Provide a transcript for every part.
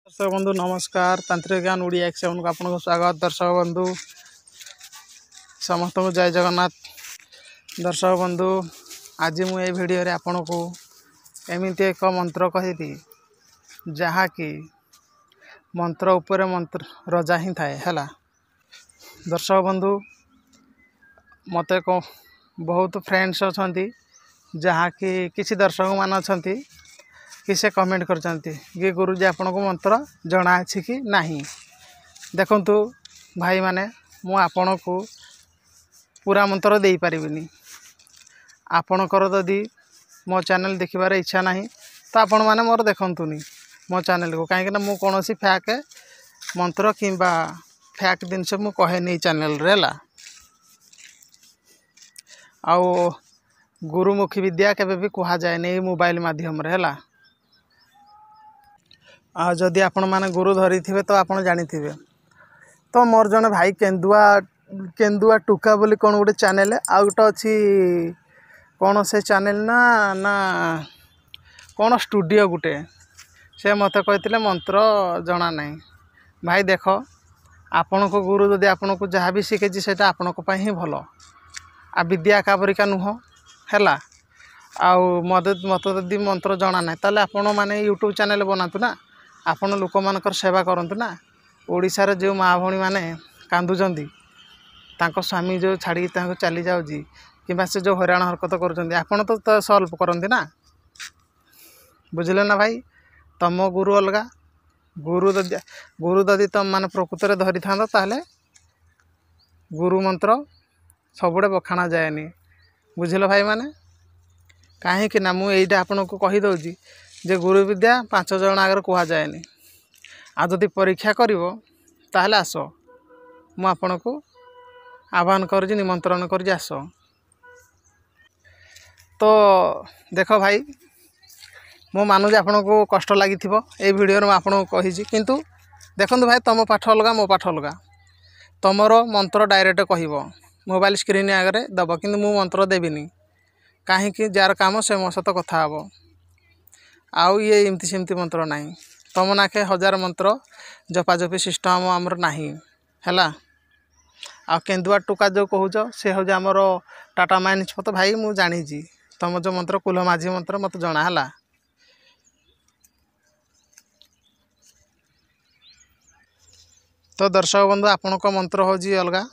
दर्शक बंधु नमस्कार। तांत्रिक ज्ञान ओडिया एक्शन को आपको स्वागत। दर्शक बंधु समस्त को जय जगन्नाथ। दर्शक बंधु आज मुझे भिडियो रे आपन को एमती एक मंत्र कहि जहाँकि मंत्र उपरे मंत्र रजा ही थाए है। दर्शक बंधु मत को बहुत फ्रेंड्स अच्छा जहाँकि किसी दर्शक मान अच्छा कि से कमेंट करचंती कि गुरुजी आपन को मंत्र जना अछि कि नहीं। देखंतु भाई माने मु आपन को पूरा मंत्र दे पारिबिनी। आपनकर यदि मो चैनल देखिबार इच्छा नहीं तो आपण माने मोर देखंतुनी मो चैनल को, कहीं ना मु कोनोसी फैक मंत्र किंबा फैक जिनस मु कहे नहीं चैनल रे ला। आउ गुरुमुखी विद्या केबे भी कहा जाए नहीं मोबाइल माध्यम रे है। जदि आपण माने गुरु धरी थिबे तो आपण जानी थिबे। तो मोर जने भाई केंदुआ टुका बोली कोन गोटे चैनल है, आ गोटे अछि कोन से चैनल ना ना कोन स्टूडियो गोटे से मते कहतिले मंत्र जना नहीं। भाई देखो आपण को गुरु जदि आपण को जहाँ भी शिखेछि सेटा आपण को पई ही भलो। आ विद्या काबरिका नुह हैला। आउ मत यदि मंत्र जना नहीं ताले आपण माने यूट्यूब चैनल बनातु ना, आपण लोक मानकर सेवा करंतु ना। ओडिसा रे जो माँ भणी माने कांदुचंदी तांको स्वामी जो छाड़ी तांको चली जाउजी किबा से जो हैरान हरकत करूचंदी आपण तो सॉल्व करंती ना। बुझले ना भाई। तम गुरु अलगा गुरु ददी तम माने प्रकृत रे धरि थांदो ताले गुरु मंत्र सबुडे बखाना जाएनी। बुझलो भाई माने। काहे कि ना मु एइटा आपण को कहि दउजी जे गुरु विद्या 5 जण आगर कहा जाएनी। आ जदि परीक्षा करिवो ताहले आसो, मु आपण को आह्वान करजी निमंत्रण करजी आसो। तो देखो भाई मो मानु जे आपण को कष्ट लागि थिबो ए वीडियो रे आपण को कहिजी, किंतु देखंतु भाई तम पाठ अलगा मो पाठ अलगा। तमरो मंत्र डायरेक्ट कहिवो मोबाइल स्क्रीन आगे दब, किंतु मु मंत्र देबिनी। काहे कि जार काम से मो सत कथा हबो। आउ ये एमती सेमती मंत्र नहीं। तम नाखे 1000 मंत्र जपाजपी सिस्टम आमर नहीं हैला। आ केंदुआ टुका जो कहूच से हूँ आमर टाटा माइनिस पत भाई मु जानी तम जो मंत्र कुल माझी मंत्र मत जना है। तो दर्शक बंधु आपण को मंत्र हो अलगा।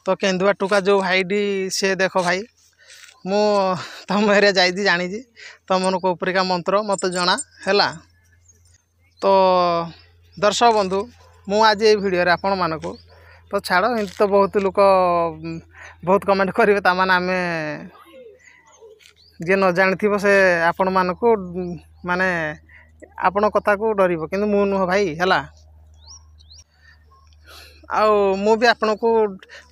तो केंदुआ टुका जो भाईडी से देखो भाई मु तम एरिया जाइजी जानी तमन को उपरिका मंत्र मत जना हैला। तो दर्शक बंधु मु आज ये वीडियो रे आपण मान को तो छाड़ इन तो बहुत लोक बहुत कमेंट करेंगे तामान आम जे न जानी थी से आपण मान को माने आपण कथा को डर कि मु नुह भाई हैला। आउ मु भी आपण को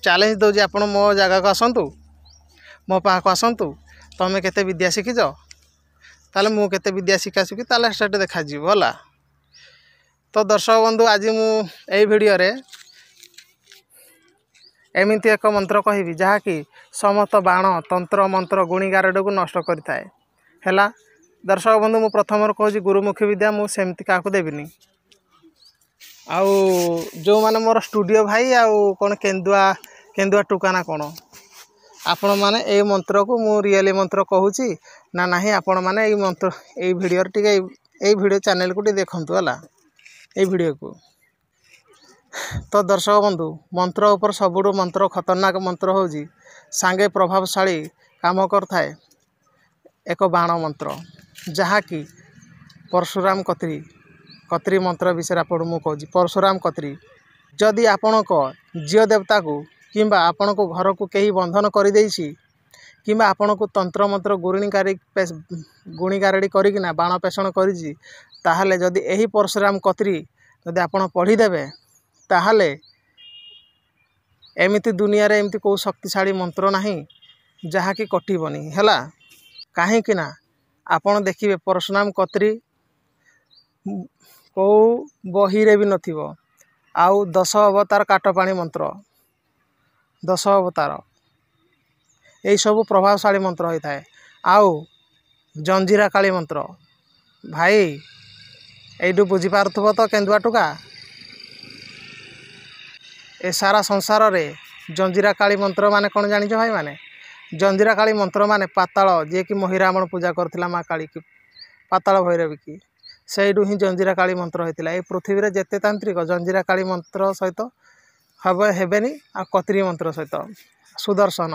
चैलेंज दउजी आपण मो जगह को आसंतु मो पाख को आसंतु तमें केते विद्या शिखिज ताले मु केते विद्या शिखा शिखी ताले स्टार्ट देखा जीवो होला। तो दर्शक बंधु आज मु ए वीडियो रे एमिति एक मंत्र कहिबी जहाँकि समस्त बाण तंत्र मंत्र गुणी गारड को नष्ट करिथाए हैला। दर्शक बंधु मु प्रथम कहूँ गुरुमुखी विद्या मु सेमती का देबिनी। आउ जो माने मोर स्टूडियो भाई आउ कौन केंदुआ टुका ना कौन आपण माने ए मंत्र को मु रियली मंत्र कहूची ना नहीं। आपण माने ए मंत्र ए वीडियो टिके ए वीडियो चैनल को देखंतु होला ए वीडियो को। तो दर्शक बंधु मंत्र ऊपर सबुठु मंत्र खतरनाक मंत्र होजी सांगे प्रभावशाली काम करथाए एक बाण मंत्र जहाँकि परशुराम कत्री मंत्र विषय आपण मु कहूँ। परशुराम कत्री जदि आपण को जीव देवता को किंबा आपण को घर को कहीं बंधन कर देइछि किंबा आपण को तंत्र मंत्र गुणी गारेडी करिकिना बाण पेषण करिछि ताहले जदि एही परशुराम कत्री जदि आपण पढ़ी देबे ताहले एमिति दुनिया रे एमिति को शक्तिशाली मंत्र नहीं जहाँकि कटिबनी हैला। काहे कि ना आपण देखिबे परशुराम कत्री को बही रे भी नथिबो। आउ 10 अवतार काटपाणी मंत्र 10 अवतार यही सब प्रभावशाली मंत्र होता है। आउ जंजीरा काली मंत्र भाई एइटू बुझी पारुथबो तो केंदुआ टुका ए सारा संसार रे जंजीरा काली मंत्र माने कौन जानिछ भाई माने जंजीरा काली मंत्र माने पाताल जे कि महिरावण पूजा करथिला माँ काली की पाताल भैरवी की सेइडू ही जंजीरा काली मंत्र होइतिला। ए पृथ्वी रे जेते तांत्रिक जंजीरा काली मंत्र सहित हेबेनी आ कत्री मंत्र सहित सुदर्शन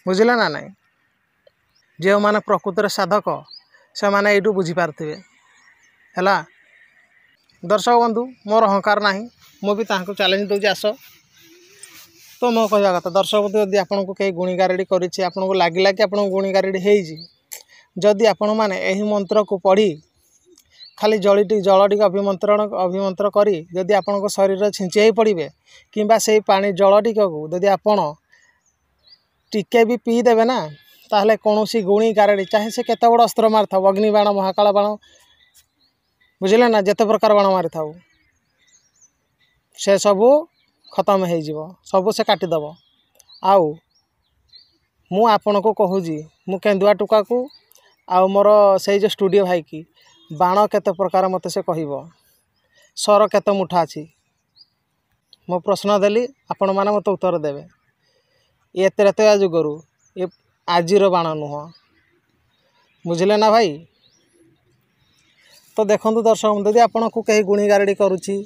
बुझिले ना नहीं जो माने प्रकृतर साधक से माने एइटू बुझी पारथिबे हैला। दर्शक बंधु मोर अहंकार नाही मु भी तांको चैलेंज दउछि आस तो मो कहवा कथा दर्शक बंधु यदि आपन को कई गुणी गारेडी करिछि आपन को लागिला कि आपन गुणी गारेडी हेइछि जदि आपण माने एही मंत्र को पढ़ी खाली जलटी अभिमंत्रण करी जदि आपन को शरीर छिंचेई पड़िबे किंबा से पानी जलटी को जदि आपण टिके भी पी देबे ना ताहले कोनोसी गुणी गारेडी चाहे से केते बड़ अस्त्र मार थाउ अग्नि बाण महाकाल बाण बुझिले ना जेते प्रकार बाण मारि थाउ से सबू खत्म हो जीवो सबू से काटिदेव। आउ मु आपण को कहूँ मु केंदुआ टुका को आउ मोर से जो स्टूडियो भाई की बाण केते प्रकार मत से कहब सर केते मुठा अच्छी मो प्रश्न देली आपण मैंने मत उत्तर देवे ये त्रेतया जुगरु ये आजिर बाण नुह बुझिले ना भाई। तो देखो दर्शक यदि आपन को कहीं गुणी गारेडी करुच्ची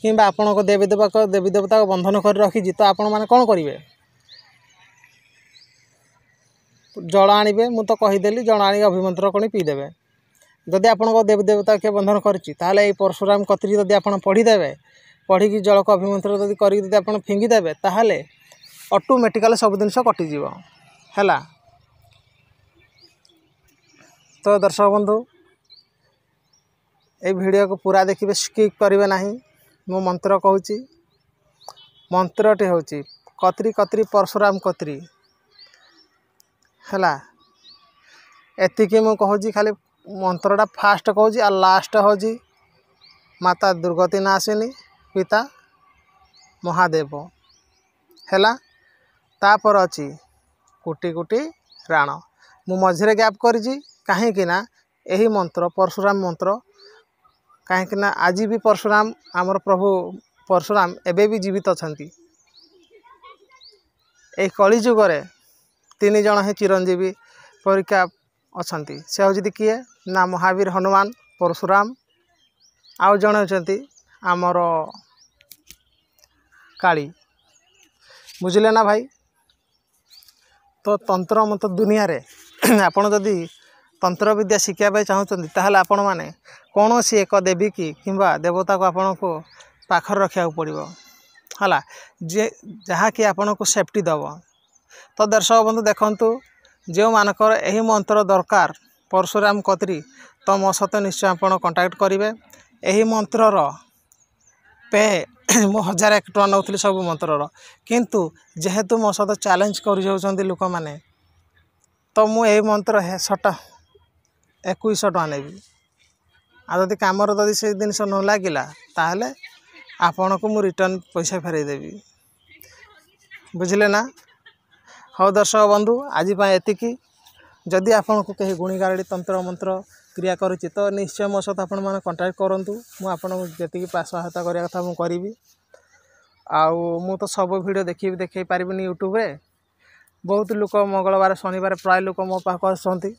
कि आपण को देवी देवता को बंधन कर रखी तो आपण मैंने कौन करेंगे जल आणवे मु तो कहीदेली जल आनी अभिमंत्र कणी पीदेवे जदि आपण को देवी देवता के बंधन करछि ताले ए परशुराम कत्री जदि आपण पढ़ीदेवे पढ़ी जल को अभिमंत्र जदि करी जदि आपण फिंगिदेवे ताले ऑटोमेटिकली सब जिनस कटिଯିव हैला। तो दर्शक बंधु ए वीडियो को पूरा देखिए स्किप करेंगे नहीं मो मंत्र कहूँ मंत्रटी हूँ कत्री कत्री परशुराम कत्री हैला एतिकी मु कहूँ खाली मंत्रटा फास्ट कहूँ आ लास्ट हूँ माता दुर्गति नाशिनी पिता महादेव हैला तापर अच्छी कुटी कुटी राण मु मझिरे गैप करी कहीं ना यही मंत्र परशुराम मंत्र कहीं आज भी परशुराम आमर प्रभु परशुराम एबे भी जीवित अछंती ए कली जुगरे 3 जन ही चिरंजीवी परीक्षा अछंती से होती किए ना महावीर हनुमान परशुराम आउ जन होती आमर काली बुझिले ना भाई। तो तंत्र मंत्र दुनिया रे आपण जदि तंत्र विद्या शिखा चाहते ताहले आपण माने कौन सी एक देवी की किंबा देवता को आपण को पाखर रखा पड़ो है जे जहाँकि आपण को सेफ्टी दब। तो दर्शक बंधु देखंतु जो मानकर यही मंत्र दरकार परशुराम कत्री तो मो सहित निश्चय आपण कांटेक्ट करेंगे यही मंत्रर पे मो 1001 टका नौली सब मंत्रर किंतु जेहेतु मो सहित चैलेंज कर लोक मैंने तो मुझे मंत्र सटा 2100 टका नेबी आदि कम जदि से जिन न लगिला ताहले आपण को मु रिटर्न पैसा फेरई देवी बुझिले ना। हाँ दर्शक बंधु आज एतिकी जदि आपण को कहीं गुणी गारेडी तंत्र मंत्र क्रिया करुच्ची तो निश्चय मो सहित आपण मैंने कंटाक्ट करूँ मुझे जी सहायता करने कथा मुझे करी आउ तो सब वीडियो देखी पारिनी यूट्यूब रे बहुत लोक मंगलवार शनिवार प्राय लोक मो पाख आसती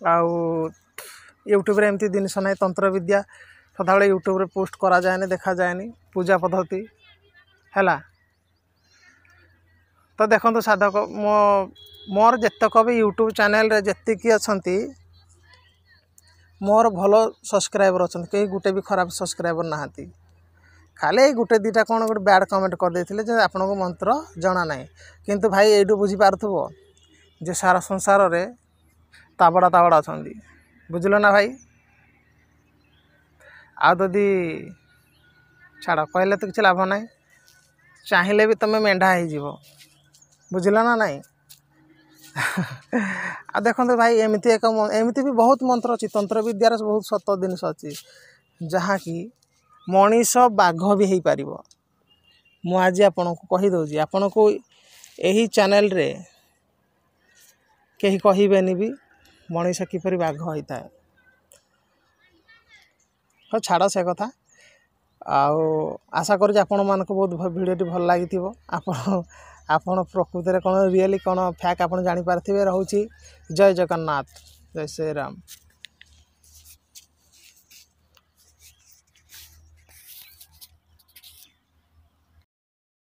आउ यूट्यूब रे एमती जिनस ना तंत्र विद्या सदा यूट्यूब रे पोस्ट करा जाए देखा जाए पूजा पद्धति हैला। तो देखो साधक मोर जेतक भी यूट्यूब चैनल रे जेतिकी अछंती मोर भलो सब्सक्राइबर अछंती कहीं गुटे भी खराब सब्सक्राइबर नहांती खाली गुटे दीटा कौन गोटे बैड कमेंट कर देथिले जे आपन को मंत्र जना ना किंतु भाई एडू बुझी पारथबो जे सारा संसार रे ताबड़ा ताबड़ा अछंती बुझलो ना भाई। आदि छाड़ कहले तो किसी लाभ ना चाहिए भी तुम मेढ़ा हो बुझल ना नाई आ देखो भाई एमती भी बहुत मंत्र अच्छी तंत्र विद्यार बहुत सत जिनस अच्छी जहाँ कि मनीष बाघ भी हो पार मुझे आपन को कहीदे आपन को यही चैनल रे कहीं कहबेनि भी मनीष किपरि बाघ होता है ହଁ ଛାଡ଼ ସେ କଥା ଆଉ ଆଶା କରୁଛି ଆପଣମାନଙ୍କୁ ବହୁତ ଭିଡ଼ିଓଟି ଭଲ ଲାଗିଥିବ ଆପଣ ପ୍ରକୃତରେ କ'ଣ ରିଏଲି କ'ଣ ଫ୍ୟାକ୍ ଆପଣ ଜାଣିପାରିଥିବେ। ରହୁଛି ଜୟ ଜଗନ୍ନାଥ, ଜୟ ଶ୍ରୀରାମ।